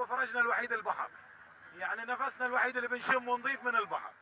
مفرجنا الوحيد البحر، يعني نفسنا الوحيد اللي بنشم ونضيف من البحر.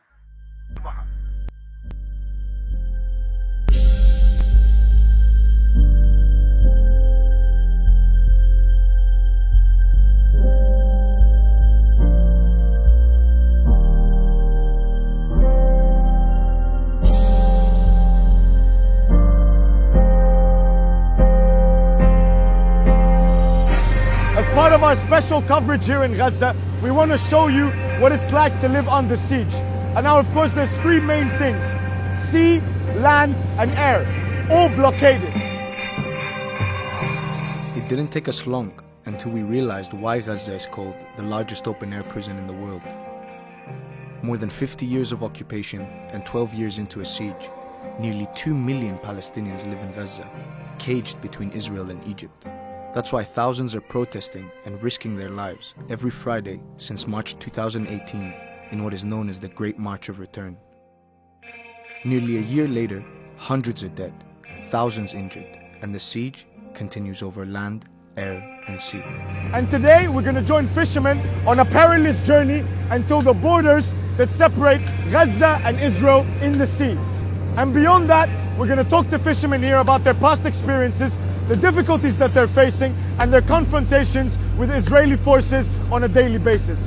As part of our special coverage here in Gaza, we want to show you what it's like to live under siege. And now, of course, there's three main things: sea, land, and air, all blockaded. It didn't take us long until we realized why Gaza is called the largest open-air prison in the world. More than 50 years of occupation and 12 years into a siege, nearly 2 million Palestinians live in Gaza, caged between Israel and Egypt. That's why thousands are protesting and risking their lives every Friday since March 2018 in what is known as the Great March of Return. Nearly a year later, hundreds are dead, thousands injured, and the siege continues over land, air, and sea. And today we're going to join fishermen on a perilous journey until the borders that separate Gaza and Israel in the sea. And beyond that, we're going to talk to fishermen here about their past experiences, the difficulties that they're facing, and their confrontations with Israeli forces on a daily basis.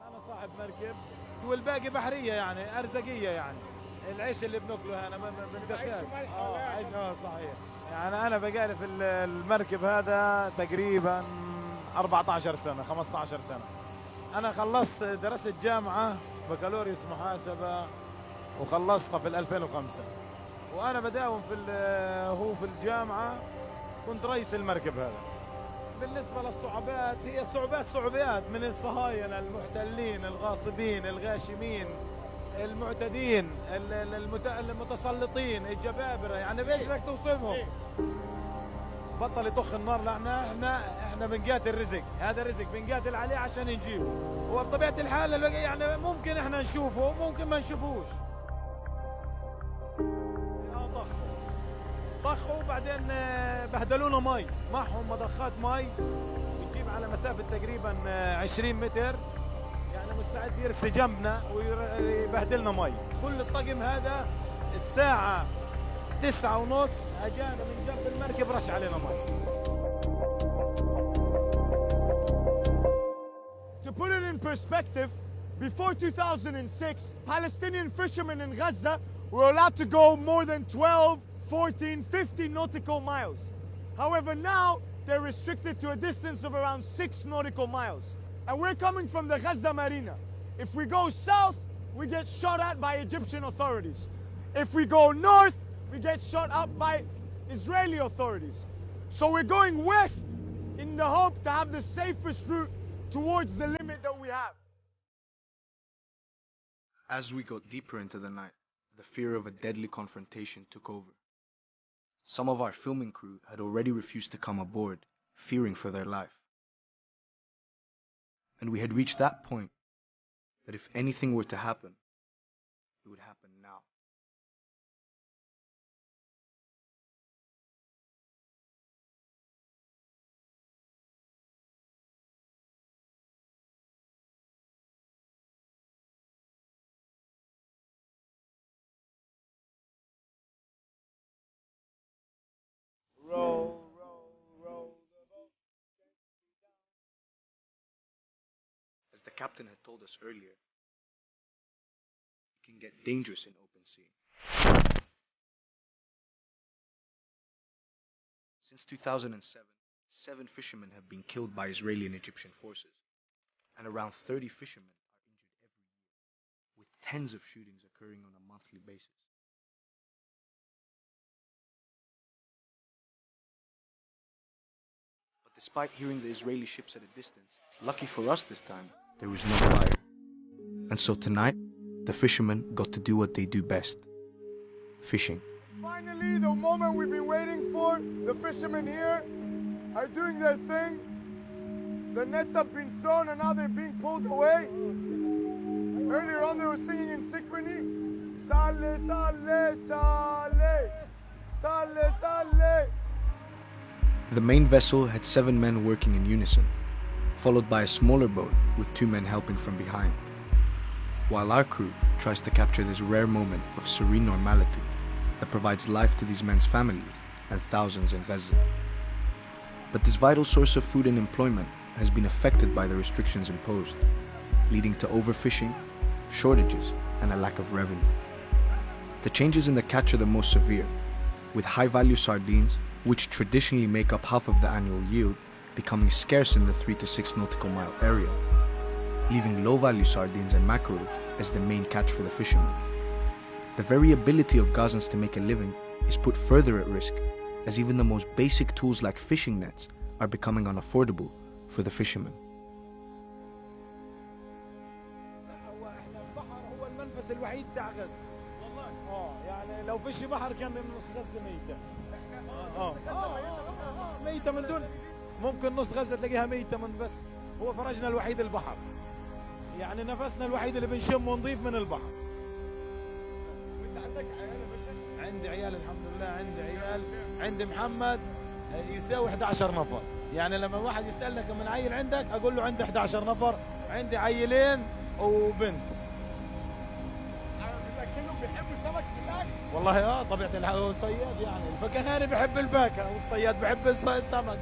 أنا صاحب مركب والباقي بحرية، يعني أرزقية، يعني العيش اللي بناكله هنا بنقسم. عيش صحيح. يعني أنا بقالي في المركب هذا تقريبا 14 سنة 15 سنة. أنا خلصت درست جامعة بكالوريوس محاسبة وخلصتها في 2005، وأنا بداوم في الجامعة كنت رئيس المركب هذا. بالنسبة للصعوبات، هي صعوبات من الصهاينة المحتلين الغاصبين الغاشمين المعتدين المتسلطين الجبابرة، يعني بايش بدك توصفهم؟ بطل يطخ النار. لا احنا بنقاتل الرزق، هذا رزق بنقاتل عليه عشان نجيبه، وبطبيعة الحال يعني ممكن احنا نشوفه ممكن ما نشوفوش. طخوا وبعدين بهدلونا مي، معهم مضخات مي بتجيب على مسافة تقريبا 20 متر، يعني مستعد يرسي جنبنا ويبهدلنا مي. كل الطقم هذا الساعة 9:30 اجانا من جنب المركب رش علينا مي. To put it in perspective, before 2006, Palestinian fishermen in Gaza were allowed to go more than 12, 14, 15 nautical miles. However, now they're restricted to a distance of around 6 nautical miles. And we're coming from the Gaza Marina. If we go south, we get shot at by Egyptian authorities. If we go north, we get shot up by Israeli authorities. So we're going west in the hope to have the safest route towards the limit that we have. As we got deeper into the night, the fear of a deadly confrontation took over. Some of our filming crew had already refused to come aboard, fearing for their life. And we had reached that point that if anything were to happen, it would happen now. Row, row, row the boat gently down. As the captain had told us earlier, it can get dangerous in open sea. Since 2007, 7 fishermen have been killed by Israeli and Egyptian forces, and around 30 fishermen are injured every year, with tens of shootings occurring on a monthly basis. But despite hearing the Israeli ships at a distance, lucky for us this time, there was no fire. And so tonight, the fishermen got to do what they do best: fishing. Finally, the moment we've been waiting for, the fishermen here are doing their thing. The nets have been thrown and now they're being pulled away. Earlier on they were singing in synchrony. Sale, sale, sale. صلي صلي. The main vessel had 7 men working in unison, followed by a smaller boat with 2 men helping from behind, while our crew tries to capture this rare moment of serene normality that provides life to these men's families and thousands in Gaza. But this vital source of food and employment has been affected by the restrictions imposed, leading to overfishing, shortages, and a lack of revenue. The changes in the catch are the most severe, with high-value sardines, which traditionally make up half of the annual yield, becoming scarce in the 3 to 6 nautical mile area, leaving low-value sardines and mackerel as the main catch for the fishermen. The very ability of Gazans to make a living is put further at risk, as even the most basic tools like fishing nets are becoming unaffordable for the fishermen. هو المنفذ الوحيد تاع غزة. والله يعني لو فيش بحر كان نص غزة ميتة. ميتة من دون، ممكن نص غزة تلاقيها ميتة من بس هو فرجنا الوحيد البحر. يعني نفسنا الوحيد اللي بنشم ونضيف من البحر. وانت عندك عيال يا باشا؟ عندي عيال الحمد لله، عندي عيال، عندي محمد يساوي 11 نفر. يعني لما واحد يسألنا كم من عيل عندك اقول له عندي 11 نفر، عندي عيلين وبنت. كلهم بيحبوا السمك بتاعك؟ والله طبيعة الحال هو صياد، يعني الفكهاني بحب الفاكهة والصياد بحب السمك.